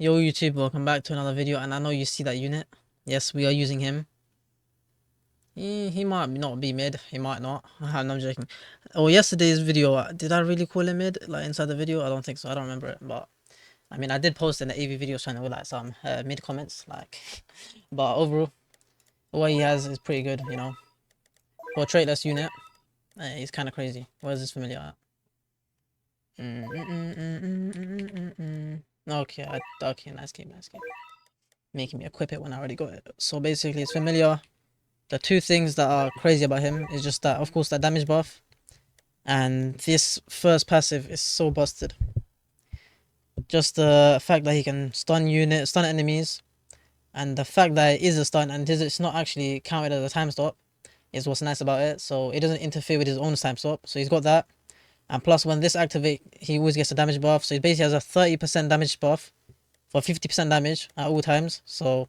Yo YouTube, welcome back to another video, and I know you see that unit. Yes, we are using him. He might not be mid, he might not. No, I'm joking. Oh, yesterday's video, did I really call him mid? Like inside the video? I don't think so, I don't remember it, but I mean I did post in the AV video channel with like some mid comments, like but overall, what he has is pretty good, you know. For a Traitless unit, he's kinda crazy. Where's this familiar at? Okay, okay, nice game, nice game. Making me equip it when I already got it. So basically it's familiar. The two things that are crazy about him is just that, of course, that damage buff, and this first passive is so busted. Just the fact that he can stun enemies, and the fact that it is a stun and it's not actually counted as a time stop is what's nice about it. So it doesn't interfere with his own time stop. So he's got that, and plus when this activate, he always gets a damage buff. So he basically has a 30% damage buff for 50% damage at all times. So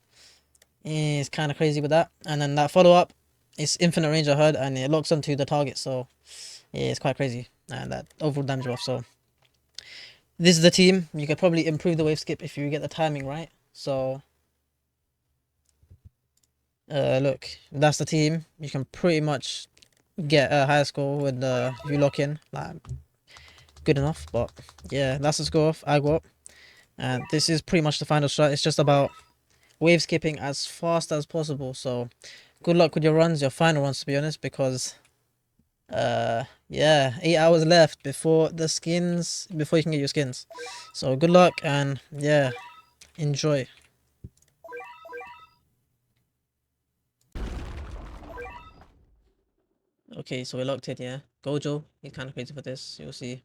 it's kind of crazy with that. And then that follow up, it's infinite range, I heard, and it locks onto the target. So yeah, it's quite crazy. And that overall damage buff. So this is the team. You could probably improve the wave skip if you get the timing right. So look, that's the team. You can pretty much get a higher score with the if you lock in. Like good enough. But yeah, that's the score off. I got. And this is pretty much the final strat. It's just about wave skipping as fast as possible. So good luck with your runs, your final runs, to be honest, because yeah, 8 hours left before the skins, before you can get your skins. So good luck and yeah, enjoy. Okay, so we're locked in, yeah. Gojo, he's kind of crazy for this, you'll see.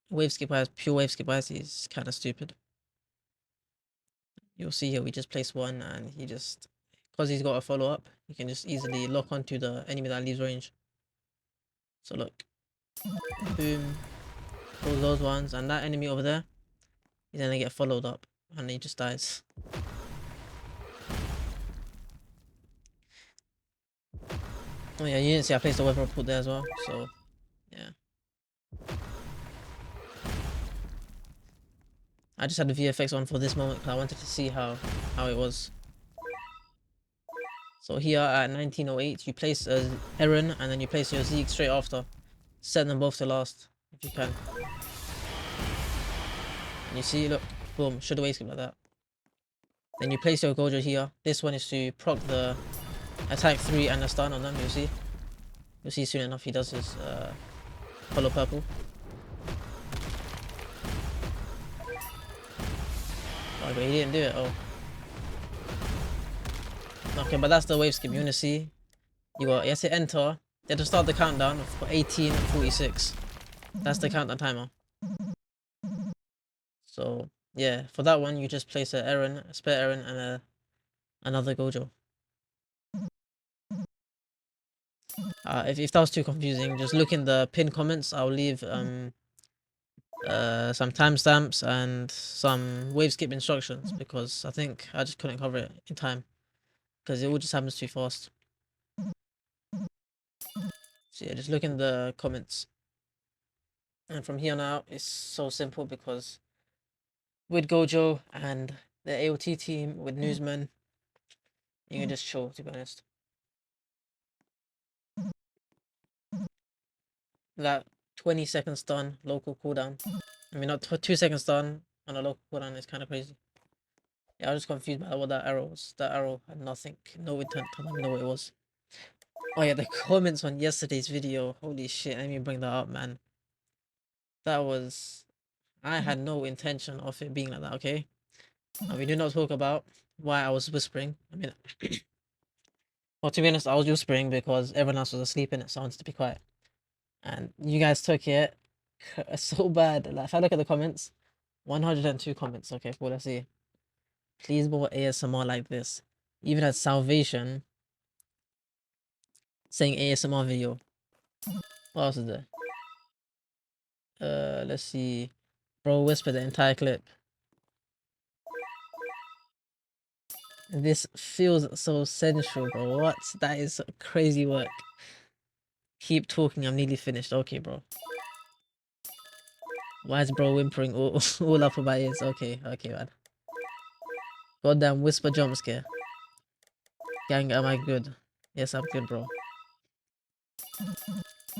Wave skip wise, pure wave skip wise, he's kind of stupid. You'll see here, we just placed one and he just, because he's got a follow up, he can just easily lock onto the enemy that leaves range. So look, boom, pulls those ones, and that enemy over there, he's gonna get followed up and he just dies. Oh yeah, you didn't see I placed the weather report there as well, so yeah. I just had the VFX on for this moment because I wanted to see how it was. So here at 1908, you place a Eren and then you place your Zeke straight after. Set them both to last if you can. And you see, look, boom, should have wave skip like that. Then you place your Gojo here. This one is to proc the attack 3 and the stun on them, you'll see. You'll see soon enough he does his follow purple. Oh, but he didn't do it, oh. Okay, but that's the wave skip. You wanna see? You have to enter. They have to start the countdown for 18:46. That's the countdown timer. So yeah, for that one you just place a spare Eren, and another Gojo. If that was too confusing, just look in the pinned comments. I'll leave some timestamps and some wave skip instructions because I think I just couldn't cover it in time because it all just happens too fast. So yeah, just look in the comments. And from here on out, it's so simple because with Gojo and the AOT team, with Newsman, you can just chill, to be honest. That 20-second stun, local cooldown. I mean, not 2 seconds stun on a local cooldown is kind of crazy. Yeah, I was just confused by what that arrow was. That arrow had nothing, no intent to let me know what it was. Oh yeah, the comments on yesterday's video, holy shit, let me bring that up, man. That was... I had no intention of it being like that, okay? And we do not talk about why I was whispering. I mean, well, to be honest, I was whispering because everyone else was asleep in it, so I wanted to be quiet. And you guys took it so bad. Like, if I look at the comments, 102 comments. Okay, cool, let's see. Please more ASMR like this. Even had Salvation saying ASMR video. What else is there? Let's see. Bro whispered the entire clip. This feels so sensual, bro. What? That is crazy work. Keep talking, I'm nearly finished. Okay, bro. Why is bro whimpering all, all up in my ears? Okay, okay, man. Goddamn whisper jump scare. Gang, am I good? Yes, I'm good, bro.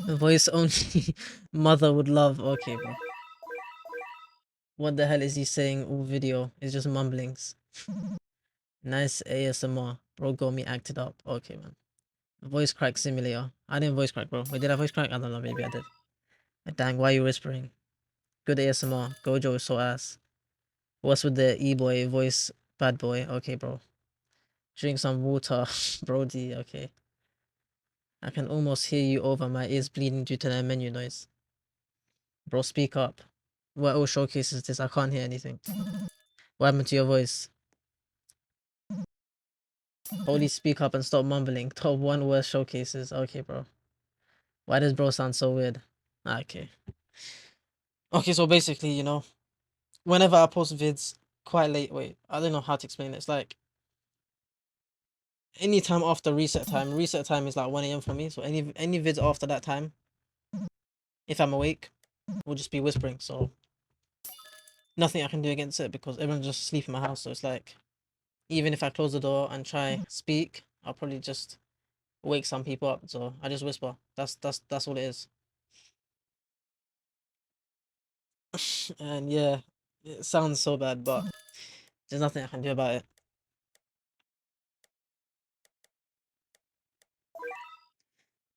Voice only mother would love. Okay, bro. What the hell is he saying all video? It's just mumblings. Nice ASMR. Bro got me acted up. Okay, man. Voice crack simulator. I didn't voice crack, bro. Wait, did I voice crack? I don't know, maybe I did. Dang, why are you whispering? Good ASMR. Gojo is so ass. What's with the e-boy voice, bad boy? Okay, bro. Drink some water, Brody. Okay. I can almost hear you over my ears bleeding due to the menu noise. Bro, speak up. What all showcases this? I can't hear anything. What happened to your voice? Holy, speak up and stop mumbling. Top one worst showcases. Okay, bro. Why does bro sound so weird? Okay. Okay, so basically, whenever I post vids quite late, wait, I don't know how to explain it. It's like anytime after reset time is like 1 a.m. for me. So any vids after that time, if I'm awake, will just be whispering. So nothing I can do against it because everyone's just asleep in my house. So it's like even if I close the door and try speak, I'll probably just wake some people up. So I just whisper. That's all it is. And yeah, it sounds so bad, but there's nothing I can do about it.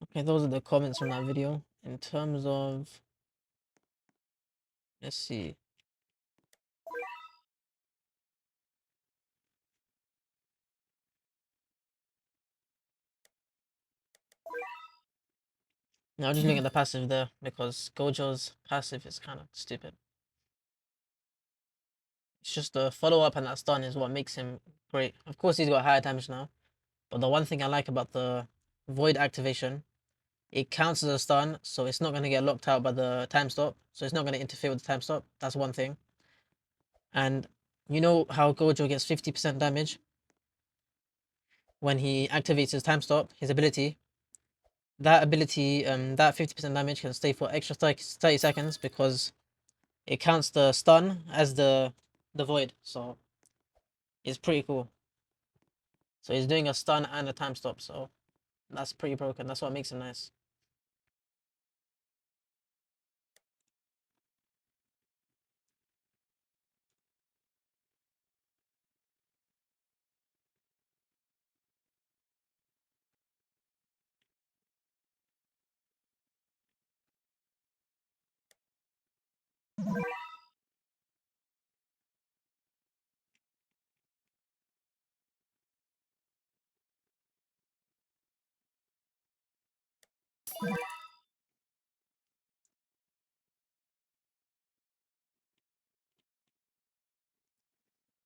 Okay, those are the comments from that video. In terms of, let's see. Now I'm just looking at the passive there because Gojo's passive is kind of stupid. It's just the follow up and that stun is what makes him great. Of course, he's got higher damage now, but the one thing I like about the Void activation, it counts as a stun, so it's not going to get locked out by the time stop, so it's not going to interfere with the time stop. That's one thing. And you know how Gojo gets 50% damage when he activates his time stop, his ability. That ability, that 50% damage can stay for extra 30 seconds because it counts the stun as the void, so it's pretty cool. So he's doing a stun and a time stop, so that's pretty broken. That's what makes him nice.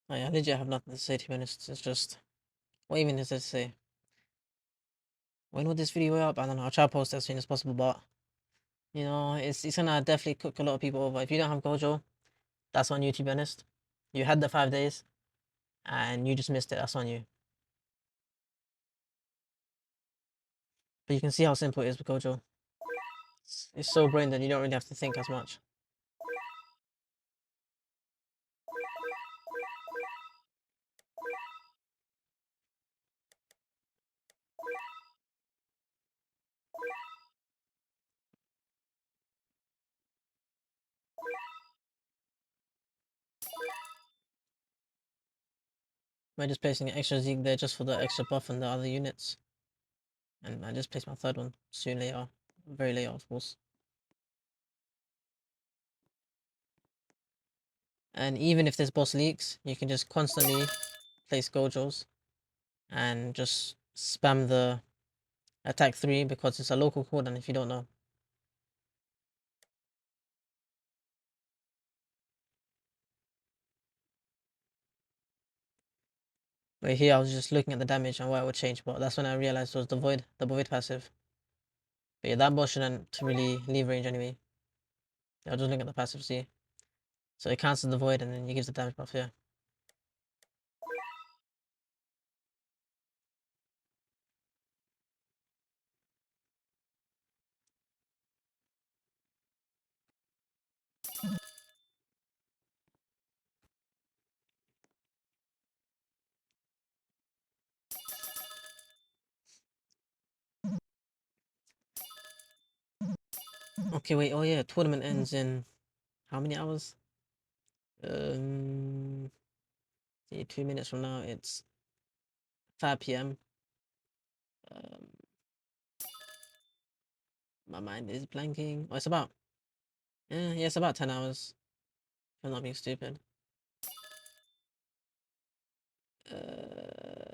I legit have nothing to say, to be honest. It's just, what even is there to say? When will this video up? I don't know. I'll try to post it as soon as possible, but it's gonna definitely cook a lot of people over. If you don't have Gojo, that's on you, to be honest. You had the 5 days and you just missed it. That's on you. But you can see how simple it is with Gojo. It's so brain that you don't really have to think as much. I'm just placing an extra Zeke there just for the extra buff on the other units. And I just placed my third one soon later. Very later, of course. And even if this boss leaks, you can just constantly place Gojos and just spam the attack 3 because it's a local cooldown if you don't know. But here I was just looking at the damage and what it would change, but that's when I realized it was the void passive. But yeah, that boss shouldn't really leave range anyway. Yeah, I'll just look at the passive, see. So it cancels the void and then it gives the damage buff here. Okay, wait. Oh yeah, tournament ends in how many hours? Um, 2 minutes from now. It's 5 p.m. Um, my mind is blanking. Oh, it's about yeah, it's about 10 hours. If I'm not being stupid.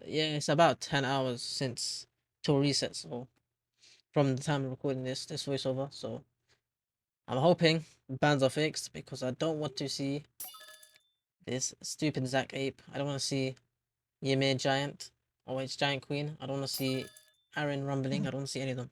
Yeah, it's about 10 hours since till reset. So from the time of recording this voiceover. So I'm hoping bans are fixed because I don't want to see this stupid Zac Ape. I don't want to see Ymir Giant or its Giant Queen. I don't want to see Aaron Rumbling. I don't want to see any of them.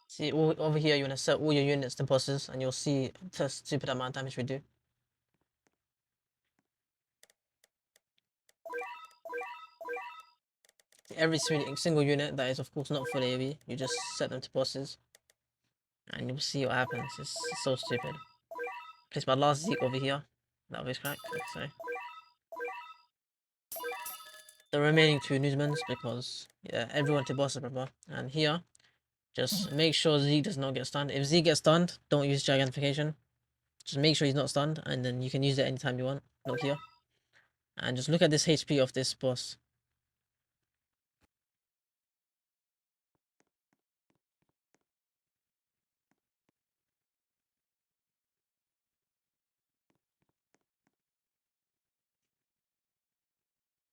See, over here, you want to set all your units to bosses, and you'll see the stupid amount of damage we do. Every single unit that is, of course, not full AoE, you just set them to bosses, and you'll see what happens. It's so stupid. Place my last Zeke over here. That voice crack. Okay, sorry. The remaining two newsmans because yeah, everyone to bosses, brother. And here, just make sure Zeke does not get stunned. If Zeke gets stunned, don't use Gigantification. Just make sure he's not stunned, and then you can use it anytime you want. Look here. And just look at this HP of this boss.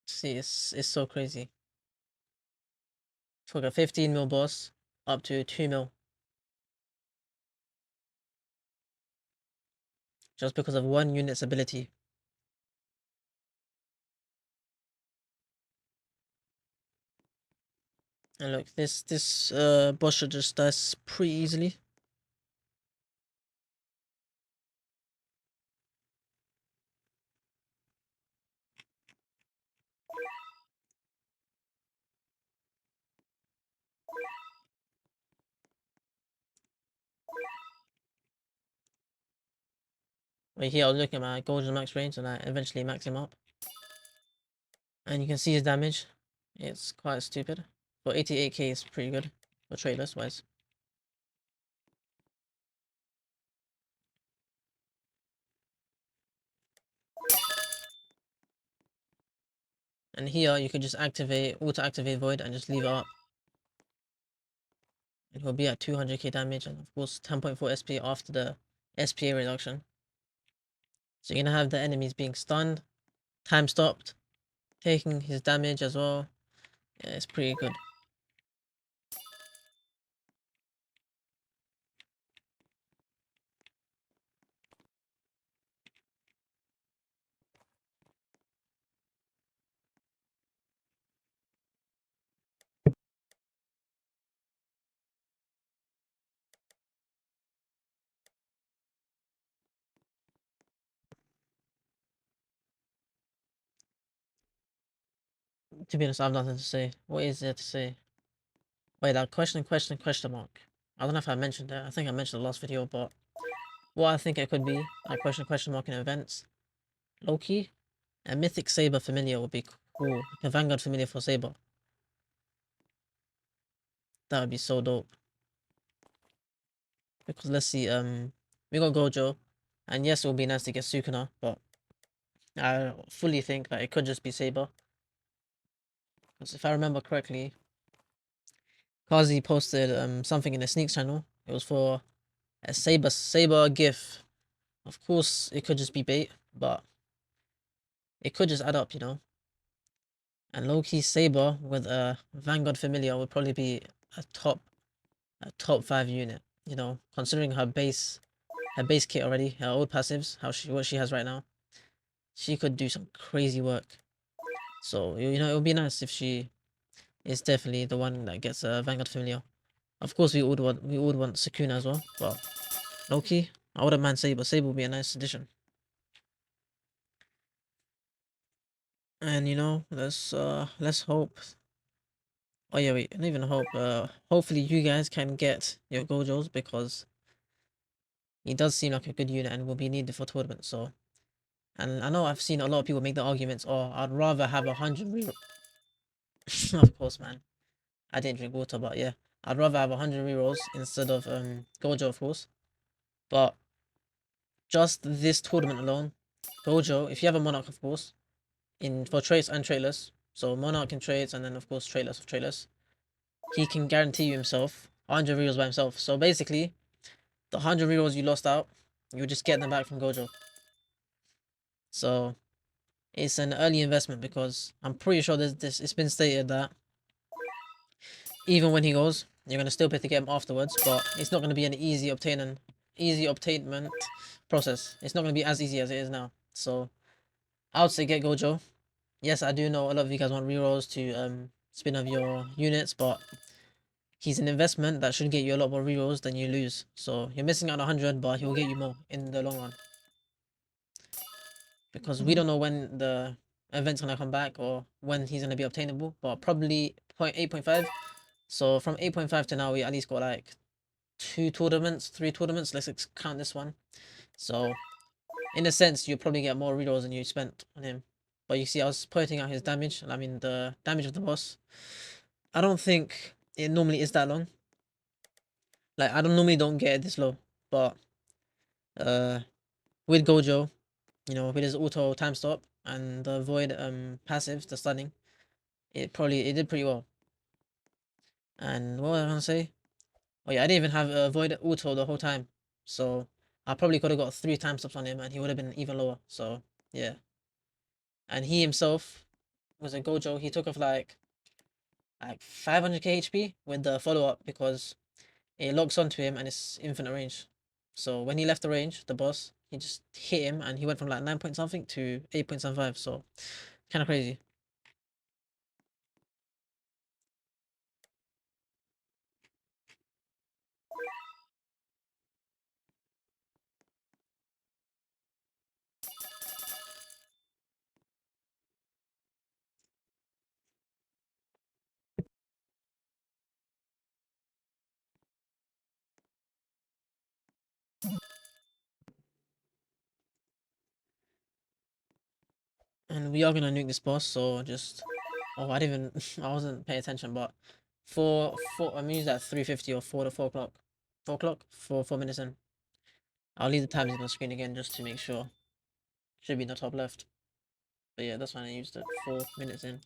See, it's so crazy. Took a 15 mil boss up to 2 mil. Just because of one unit's ability. And look, this boss should just die pretty easily. Right here, I was looking at my Gojo max range and I eventually max him up. And you can see his damage. It's quite stupid. For 88k is pretty good. For Traitless wise. And here you could just auto activate Void and just leave it up. It will be at 200k damage and of course 10.4 SP after the SPA reduction. So you're gonna have the enemies being stunned, time stopped, taking his damage as well. Yeah, it's pretty good. To be honest, I have nothing to say. What is there to say? Wait, that question mark. I don't know if I mentioned that. I think I mentioned the last video, but what I think it could be, like question mark in events. Loki, a mythic Saber familiar would be cool. Like a Vanguard familiar for Saber. That would be so dope. Because let's see, we got Gojo, and yes, it would be nice to get Sukuna, but I fully think that it could just be Saber. Because if I remember correctly, Kazi posted something in the Sneaks channel. It was for a Saber GIF. Of course, it could just be bait, but it could just add up, you know. And low-key Saber with a Vanguard familiar would probably be a top 5 unit, you know, considering her base her base kit already, her old passives, what she has right now. She could do some crazy work. So you know, it would be nice if she is definitely the one that gets a Vanguard familiar. Of course, we would want Sukuna as well, but Loki, I wouldn't mind Saber. Saber would be a nice addition. And you know, let's hope. Oh yeah, wait, not even hope. Hopefully you guys can get your Gojos because he does seem like a good unit and will be needed for tournament. So, and I know I've seen a lot of people make the arguments. Oh, I'd rather have 100 re. Of course, man. I didn't drink water, but yeah, I'd rather have 100 rerolls instead of Gojo, of course. But just this tournament alone, Gojo, if you have a Monarch, of course, in for traits and traitless. So Monarch and traits, and then of course traitless of traitless. He can guarantee you himself 100 rerolls by himself. So basically, the 100 rerolls you lost out, you just get them back from Gojo. So it's an early investment because I'm pretty sure it's been stated that even when he goes, you're gonna still pay to get him afterwards, but it's not gonna be an easy obtainment process. It's not gonna be as easy as it is now. So I would say get Gojo. Yes, I do know a lot of you guys want rerolls to spin off your units, but he's an investment that should get you a lot more rerolls than you lose. So you're missing out on 100, but he'll get you more in the long run. Because we don't know when the event's gonna come back or when he's gonna be obtainable, but probably 8.5. So from 8.5 to now, we at least got like 3 tournaments. Let's count this one. So in a sense, you'll probably get more rerolls than you spent on him. But you see, I was pointing out his damage. I mean, the damage of the boss. I don't think it normally is that long. Like I don't get it this low, but uh, with Gojo, you know, with his auto time stop and the void passive, the stunning, it did pretty well. And what was I gonna say? Oh yeah, I didn't even have a void auto the whole time, so I probably could have got 3 time stops on him, and he would have been even lower. So yeah, and he himself was a Gojo. He took off like 500k HP with the follow up because it locks onto him and it's infinite range. So when he left the range, the boss, he just hit him and he went from like 9 point something to 8.75. So kind of crazy. And we are gonna nuke this boss. So just I didn't even I wasn't paying attention, but I'm gonna use that 350 or 4 o'clock. 4 o'clock for 4 minutes in. I'll leave the tabs on the screen again just to make sure. Should be in the top left. But yeah, that's when I used it 4 minutes in.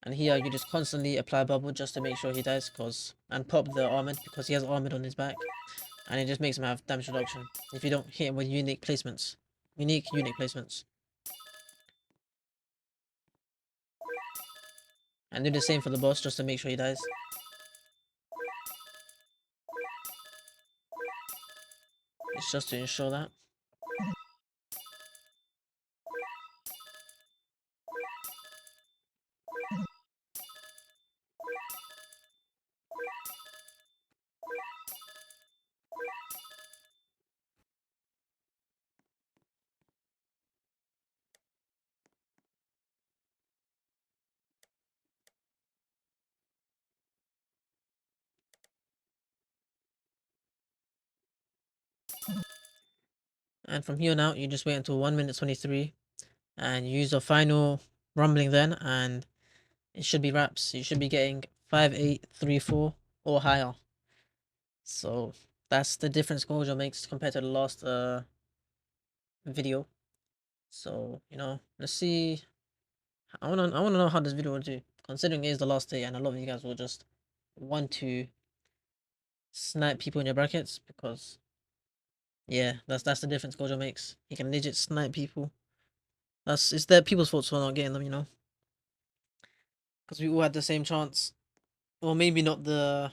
And here you just constantly apply bubble just to make sure he dies, and pop the armored because he has armored on his back. And it just makes him have damage reduction if you don't hit him with unique placements. Unique unit placements. And do the same for the boss just to make sure he dies. It's just to ensure that. And from here on out, you just wait until 1 minute 23 and you use the final rumbling then, and it should be wraps. You should be getting 5-8-3-4 or higher. So that's the difference Gojo makes compared to the last video. So you know, let's see. I wanna know how this video will do. Considering it is the last day, and a lot of you guys will just want to snipe people in your brackets because yeah, that's the difference Gojo makes. He can legit snipe people. It's their people's fault for not getting them, you know, because we all had the same chance. Or maybe not the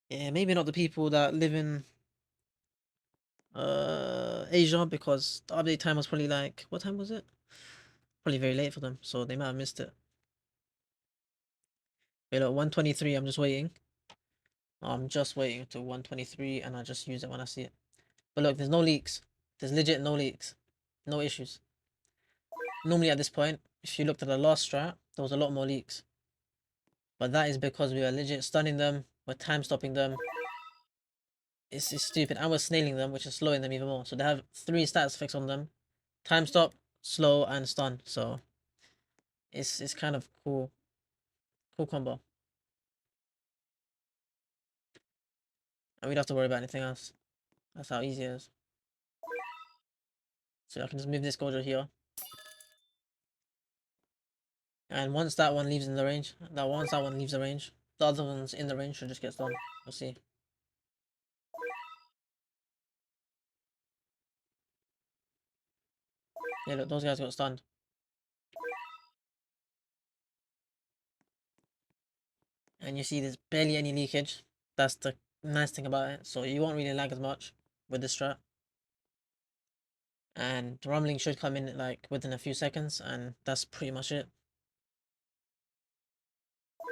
maybe not the people that live in Asia, because the update time was probably like, what time was it? Probably very late for them, so they might have missed it. Wait, look, 123, I'm just waiting. I'm just waiting to 123 and I just use it when I see it. But look, there's no leaks. There's legit no leaks. No issues. Normally at this point, if you looked at the last strat, there was a lot more leaks. But that is because we were legit stunning them, we're time stopping them. It's stupid. And we're snailing them, which is slowing them even more. So they have 3 stats fixed on them. Time stop, slow, and stun. So it's kind of cool. Cool combo. And we don't have to worry about anything else. That's how easy it is. So I can just move this Gojo here. And once that one leaves in the range, once that one leaves the range, the other ones in the range should just get stunned. We'll see. Yeah, look, those guys got stunned. And you see there's barely any leakage. That's the nice thing about it. So you won't really lag as much with this strat. And rumbling should come in like within a few seconds, and that's pretty much it.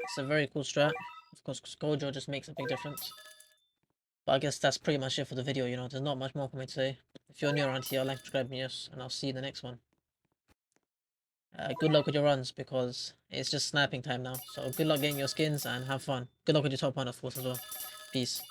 It's a very cool strat. Of course, Gojo just makes a big difference. But I guess that's pretty much it for the video, you know, there's not much more for me to say. If you're new around here, like, subscribe, yes, and I'll see you in the next one. Good luck with your runs, because it's just sniping time now. So good luck getting your skins, and have fun. Good luck with your top one, of course, as well. Peace.